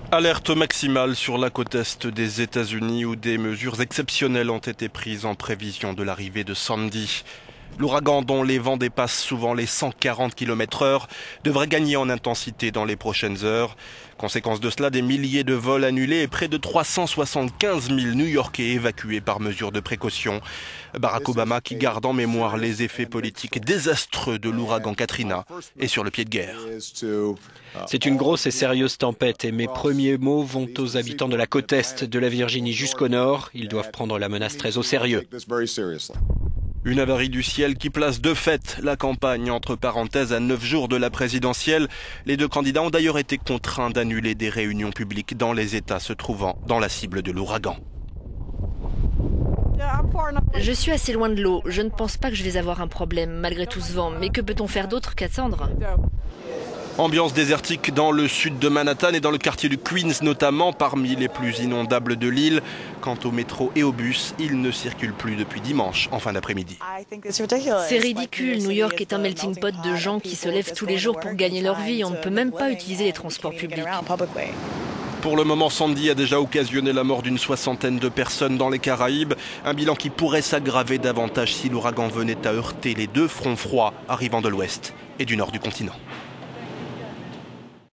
Alerte maximale sur la côte est des États-Unis où des mesures exceptionnelles ont été prises en prévision de l'arrivée de Sandy. L'ouragan, dont les vents dépassent souvent les 140 km/h, devrait gagner en intensité dans les prochaines heures. Conséquence de cela, des milliers de vols annulés et près de 375 000 New-Yorkais évacués par mesure de précaution. Barack Obama, qui garde en mémoire les effets politiques désastreux de l'ouragan Katrina, est sur le pied de guerre. C'est une grosse et sérieuse tempête et mes premiers mots vont aux habitants de la côte est, de la Virginie jusqu'au nord. Ils doivent prendre la menace très au sérieux. Une avarie du ciel qui place de fait la campagne entre parenthèses à 9 jours de la présidentielle. Les deux candidats ont d'ailleurs été contraints d'annuler des réunions publiques dans les États se trouvant dans la cible de l'ouragan. Je suis assez loin de l'eau. Je ne pense pas que je vais avoir un problème malgré tout ce vent. Mais que peut-on faire d'autre qu'attendre ? Ambiance désertique dans le sud de Manhattan et dans le quartier du Queens notamment, parmi les plus inondables de l'île. Quant au métro et au bus, ils ne circulent plus depuis dimanche en fin d'après-midi. C'est ridicule. New York est un melting pot de gens qui se lèvent tous les jours pour gagner leur vie. On ne peut même pas utiliser les transports publics. Pour le moment, Sandy a déjà occasionné la mort d'une soixantaine de personnes dans les Caraïbes. Un bilan qui pourrait s'aggraver davantage si l'ouragan venait à heurter les deux fronts froids arrivant de l'ouest et du nord du continent.